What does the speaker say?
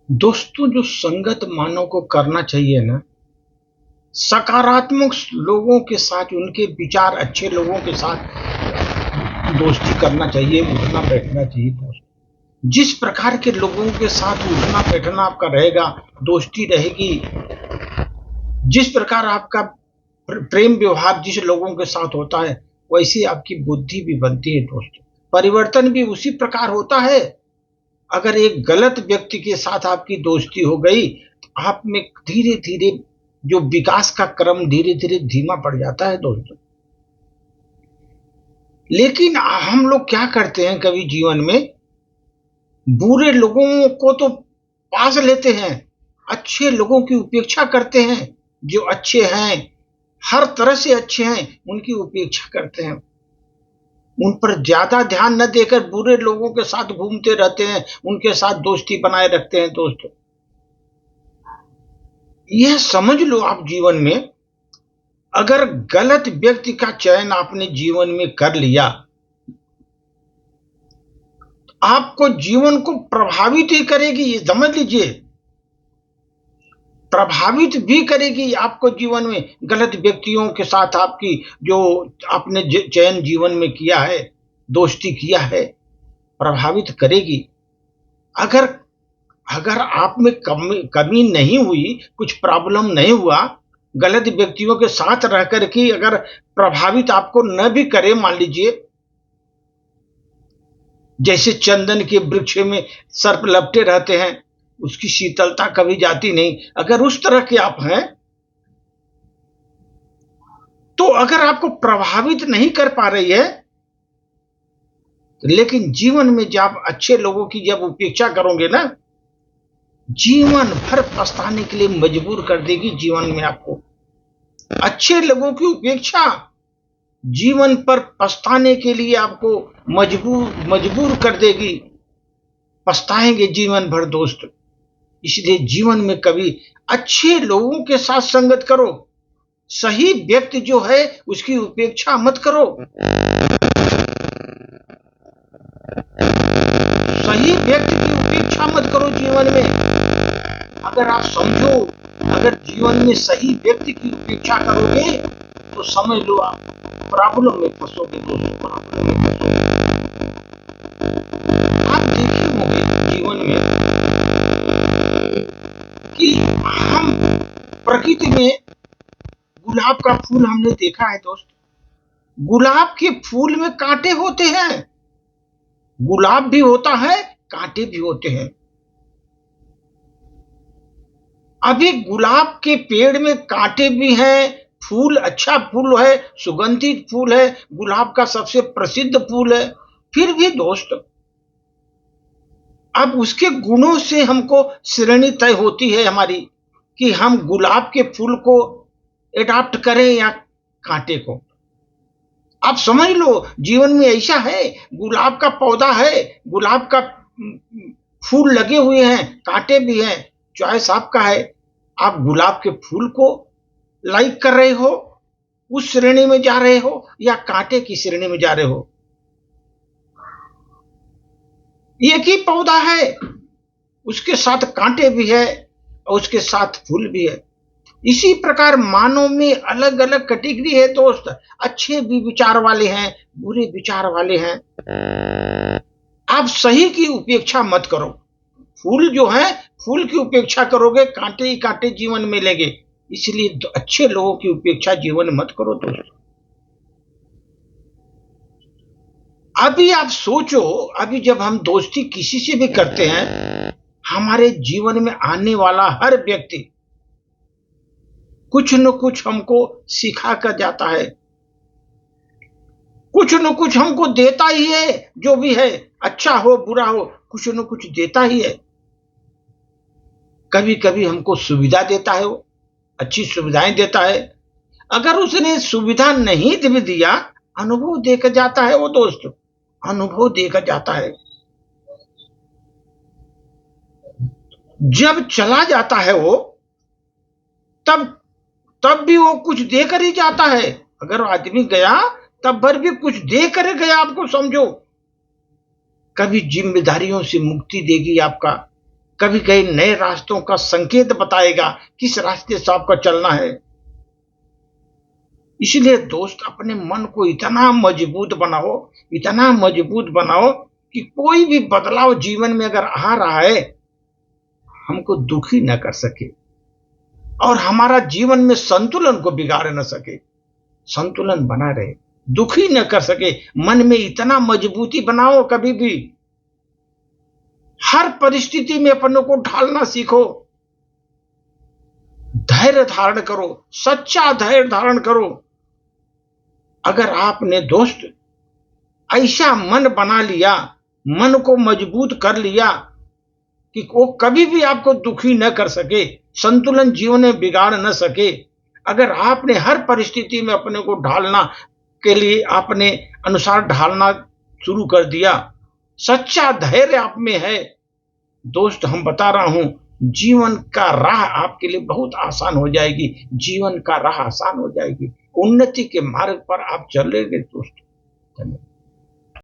दोस्तों, जो संगत मानव को करना चाहिए ना, सकारात्मक लोगों के साथ, उनके विचार अच्छे लोगों के साथ दोस्ती करना चाहिए, उठना बैठना चाहिए। दोस्त जिस प्रकार के लोगों के साथ उठना बैठना आपका रहेगा, दोस्ती रहेगी, जिस प्रकार आपका प्रेम व्यवहार जिस लोगों के साथ होता है, वैसी आपकी बुद्धि भी बनती है। दोस्त परिवर्तन भी उसी प्रकार होता है। अगर एक गलत व्यक्ति के साथ आपकी दोस्ती हो गई, तो आप में धीरे धीरे जो विकास का क्रम धीरे धीरे धीमा पड़ जाता है। दोस्तों, लेकिन हम लोग क्या करते हैं, कभी जीवन में बुरे लोगों को तो पास लेते हैं, अच्छे लोगों की उपेक्षा करते हैं। जो अच्छे हैं, हर तरह से अच्छे हैं, उनकी उपेक्षा करते हैं। उन पर ज्यादा ध्यान न देकर बुरे लोगों के साथ घूमते रहते हैं, उनके साथ दोस्ती बनाए रखते हैं। दोस्तों, यह समझ लो, आप जीवन में अगर गलत व्यक्ति का चयन आपने जीवन में कर लिया, आपको जीवन को प्रभावित ही करेगी, ये समझ लीजिए। प्रभावित भी करेगी आपको जीवन में। गलत व्यक्तियों के साथ आपकी जो आपने चयन जीवन में किया है, दोस्ती किया है, प्रभावित करेगी। अगर अगर आप में कमी नहीं हुई, कुछ प्रॉब्लम नहीं हुआ, गलत व्यक्तियों के साथ रह कर के अगर प्रभावित आपको न भी करे, मान लीजिए जैसे चंदन के वृक्ष में सर्प लपटे रहते हैं, उसकी शीतलता कभी जाती नहीं, अगर उस तरह के आप हैं, तो अगर आपको प्रभावित नहीं कर पा रही है, लेकिन जीवन में जब अच्छे लोगों की जब उपेक्षा करोगे ना, जीवन भर पछताने के लिए मजबूर कर देगी। जीवन में आपको अच्छे लोगों की उपेक्षा जीवन पर पछताने के लिए आपको मजबूर कर देगी। पछताएंगे जीवन भर दोस्त। इसलिए जीवन में कभी अच्छे लोगों के साथ संगत करो, सही व्यक्ति जो है उसकी उपेक्षा मत करो। सही व्यक्ति की उपेक्षा मत करो जीवन में। अगर आप समझो, अगर जीवन में सही व्यक्ति की उपेक्षा करोगे, तो समझ लो आप प्रॉब्लम में फंसोगे। दोस्तों, प्रॉब्लम में फंसोगे। आप देखे होंगे जीवन में कि हम प्रकृति में गुलाब का फूल हमने देखा है। दोस्त, गुलाब के फूल में कांटे होते हैं। गुलाब भी होता है, कांटे भी होते हैं। अभी गुलाब के पेड़ में कांटे भी हैं, फूल अच्छा फूल है, सुगंधित फूल है, गुलाब का सबसे प्रसिद्ध फूल है। फिर भी दोस्त, अब उसके गुणों से हमको श्रेणी तय होती है हमारी, कि हम गुलाब के फूल को एडॉप्ट करें या कांटे को। आप समझ लो, जीवन में ऐसा है, गुलाब का पौधा है, गुलाब का फूल लगे हुए हैं, कांटे भी हैं, चॉइस आपका है। आप गुलाब के फूल को लाइक कर रहे हो, उस श्रेणी में जा रहे हो, या कांटे की श्रेणी में जा रहे हो। एक ही पौधा है, उसके साथ कांटे भी है और उसके साथ फूल भी है। इसी प्रकार मानव में अलग अलग कैटेगरी है। दोस्त, अच्छे भी विचार वाले हैं, बुरे विचार वाले हैं। आप सही की उपेक्षा मत करो। फूल जो है, फूल की उपेक्षा करोगे, कांटे ही कांटे जीवन में लेंगे। इसलिए अच्छे लोगों की उपेक्षा जीवन में मत करो। दोस्त, अभी आप सोचो, अभी जब हम दोस्ती किसी से भी करते हैं, हमारे जीवन में आने वाला हर व्यक्ति कुछ न कुछ हमको सिखा कर जाता है, कुछ न कुछ हमको देता ही है। जो भी है, अच्छा हो बुरा हो, कुछ न कुछ देता ही है। कभी कभी हमको सुविधा देता है, वो अच्छी सुविधाएं देता है। अगर उसने सुविधा नहीं भी दिया, अनुभव देकर जाता है वो दोस्त, अनुभव देकर जाता है। जब चला जाता है वो, तब तब भी वो कुछ देकर ही जाता है। अगर आदमी गया, तब भर भी कुछ देकर गया, आपको समझो। कभी जिम्मेदारियों से मुक्ति देगी आपका, कभी कहीं नए रास्तों का संकेत बताएगा किस रास्ते से आपको चलना है। इसलिए दोस्त अपने मन को इतना मजबूत बनाओ, इतना मजबूत बनाओ कि कोई भी बदलाव जीवन में अगर आ रहा है हमको दुखी न कर सके और हमारा जीवन में संतुलन को बिगाड़ न सके, संतुलन बना रहे, दुखी न कर सके। मन में इतना मजबूती बनाओ, कभी भी हर परिस्थिति में अपनों को ढालना सीखो, धैर्य धारण करो, सच्चा धैर्य धारण करो। अगर आपने दोस्त ऐसा मन बना लिया, मन को मजबूत कर लिया कि वो कभी भी आपको दुखी न कर सके, संतुलन जीवन में बिगाड़ न सके, अगर आपने हर परिस्थिति में अपने को ढालना के लिए अपने अनुसार ढालना शुरू कर दिया, सच्चा धैर्य आप में है, दोस्त हम बता रहा हूं, जीवन का राह आपके लिए बहुत आसान हो जाएगी, जीवन का राह आसान हो जाएगी, उन्नति के मार्ग पर आप चलेंगे दोस्त। धन्यवाद।